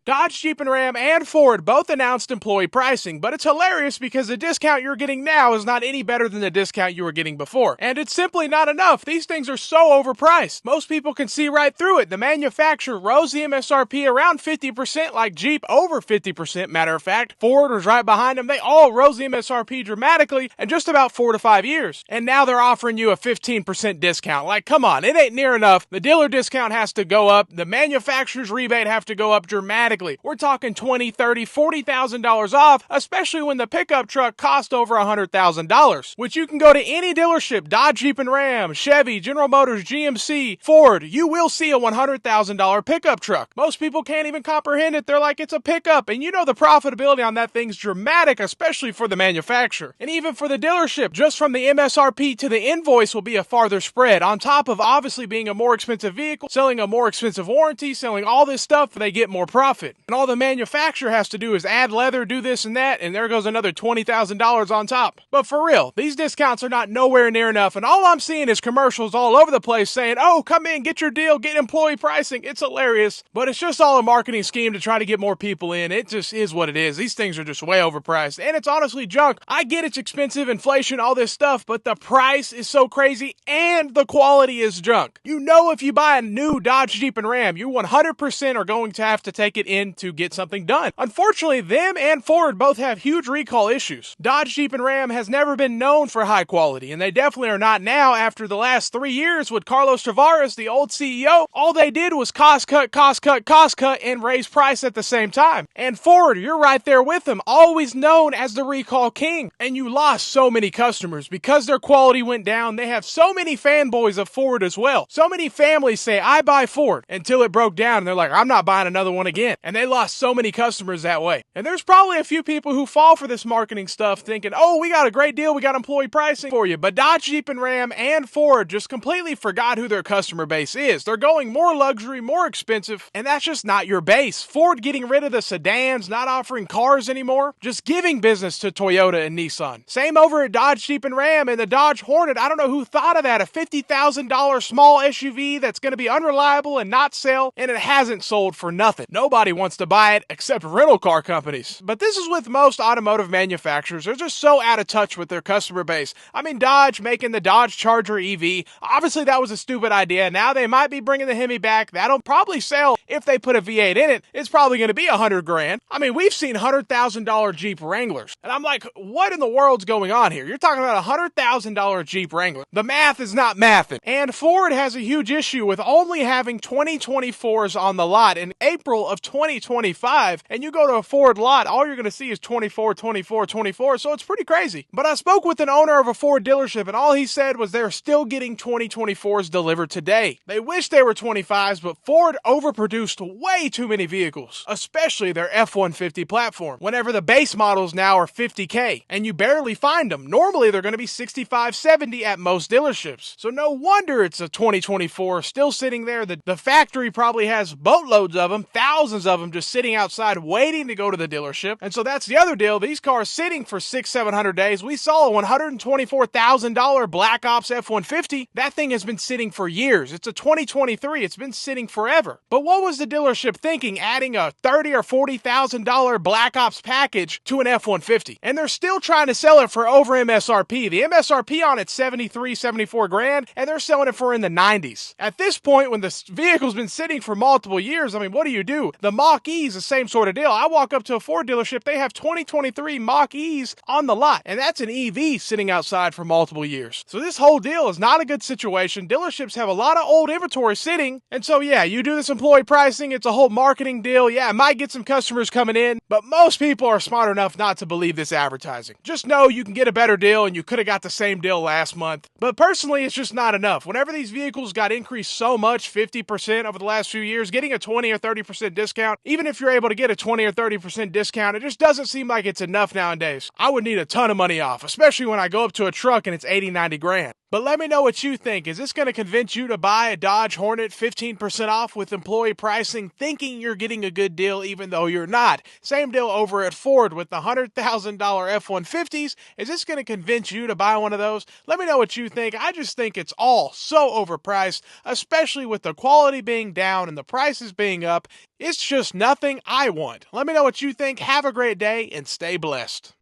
Dodge, Jeep, and Ram and Ford both announced employee pricing, but it's hilarious because the discount you're getting now is not any better than the discount you were getting before. And it's simply not enough. These things are so overpriced. Most people can see right through it. The manufacturer rose the MSRP around 50%, like Jeep over 50%, matter of fact. Ford was right behind them. They all rose the MSRP dramatically in just about 4 to 5 years. And now they're offering you a 15% discount. Like, come on, it ain't near enough. The dealer discount has to go up. The manufacturer's rebate have to go up dramatically. We're talking $20,000, $30,000, $40,000 off, especially when the pickup truck cost over $100,000, which you can go to any dealership, Dodge, Jeep, and Ram, Chevy, General Motors, GMC, Ford, you will see a $100,000 pickup truck. Most people can't even comprehend it. They're like, it's a pickup, and you know the profitability on that thing's dramatic, especially for the manufacturer. And even for the dealership, just from the MSRP to the invoice will be a farther spread, on top of obviously being a more expensive vehicle, selling a more expensive warranty, selling all this stuff, they get more profit. And all the manufacturer has to do is add leather, do this and that, and there goes another $20,000 on top. But for real, these discounts are not nowhere near enough, and all I'm seeing is commercials all over the place saying, oh, come in, get your deal, get employee pricing. It's hilarious, but it's just all a marketing scheme to try to get more people in. It just is what it is. These things are just way overpriced, and it's honestly junk. I get it's expensive, inflation, all this stuff, but the price is so crazy, and the quality is junk. You know, if you buy a new Dodge, Jeep, and Ram, you 100% are going to have to take it in to get something done. Unfortunately, them and Ford both have huge recall issues. Dodge, Jeep, and Ram has never been known for high quality, and they definitely are not now after the last 3 years with Carlos Tavares, the old CEO. All they did was cost cut, and raise price at the same time. And Ford, you're right there with them, always known as the recall king. And you lost so many customers because their quality went down. They have so many fanboys of Ford as well. So many families say, I buy Ford, until it broke down, and they're like, I'm not buying another one again. And they lost so many customers that way. And there's probably a few people who fall for this marketing stuff thinking, oh, we got a great deal, we got employee pricing for you. But Dodge, Jeep, and Ram and Ford just completely forgot who their customer base is. They're going more luxury, more expensive, and that's just not your base. Ford getting rid of the sedans, not offering cars anymore, just giving business to Toyota and Nissan. Same over at Dodge, Jeep, and Ram and the Dodge Hornet. I don't know who thought of that, a $50,000 small SUV that's going to be unreliable and not sell, and it hasn't sold for nothing. Nobody wants to buy it except rental car companies. But this is with most automotive manufacturers. They're just so out of touch with their customer base. I mean, Dodge making the Dodge Charger EV, obviously that was a stupid idea. Now they might be bringing the Hemi back. That'll probably sell if they put a V8 in it. It's probably going to be $100,000. I mean, we've seen $100,000 Jeep Wranglers, and I'm like, what in the world's going on here? You're talking about a $100,000 Jeep Wrangler. The math is not mathing. And Ford has a huge issue with only having 2024s on the lot in April of 2025, and you go to a Ford lot, all you're going to see is 24, 24, 24, so it's pretty crazy. But I spoke with an owner of a Ford dealership, and all he said was they're still getting 2024s delivered today. They wish they were 25s, but Ford overproduced way too many vehicles, especially their F-150 platform, whenever the base models now are $50K, and you barely find them. Normally, they're going to be $65, $70 at most dealerships. So no wonder it's a 2024 still sitting there. The factory probably has boatloads of them, thousands of them just sitting outside waiting to go to the dealership. And so that's the other deal. These cars sitting for 600-700 days. We saw a $124,000 Black Ops F-150. That thing has been sitting for years. It's a 2023. It's been sitting forever. But what was the dealership thinking, adding a $30,000 or $40,000 Black Ops package to an F-150? And they're still trying to sell it for over MSRP. The MSRP on it's $73,000-$74,000, and they're selling it for in the 90s. At this point, when the vehicle's been sitting for multiple years, I mean, what do? The Mach-E is the same sort of deal. I walk up to a Ford dealership, they have 2023 Mach-E's on the lot, and that's an EV sitting outside for multiple years. So this whole deal is not a good situation. Dealerships have a lot of old inventory sitting, and so yeah, you do this employee pricing, it's a whole marketing deal. Yeah, it might get some customers coming in, but most people are smart enough not to believe this advertising. Just know you can get a better deal, and you could have got the same deal last month. But personally, it's just not enough. Whenever these vehicles got increased so much, 50% over the last few years, getting a 20 or 30% discount, even if you're able to get a 20 or 30% discount, it just doesn't seem like it's enough nowadays. I would need a ton of money off, especially when I go up to a truck and it's 80, 90 grand. But let me know what you think. Is this going to convince you to buy a Dodge Hornet 15% off with employee pricing, thinking you're getting a good deal even though you're not? Same deal over at Ford with the $100,000 F-150s. Is this going to convince you to buy one of those? Let me know what you think. I just think it's all so overpriced, especially with the quality being down and the prices being up. It's just nothing I want. Let me know what you think. Have a great day and stay blessed.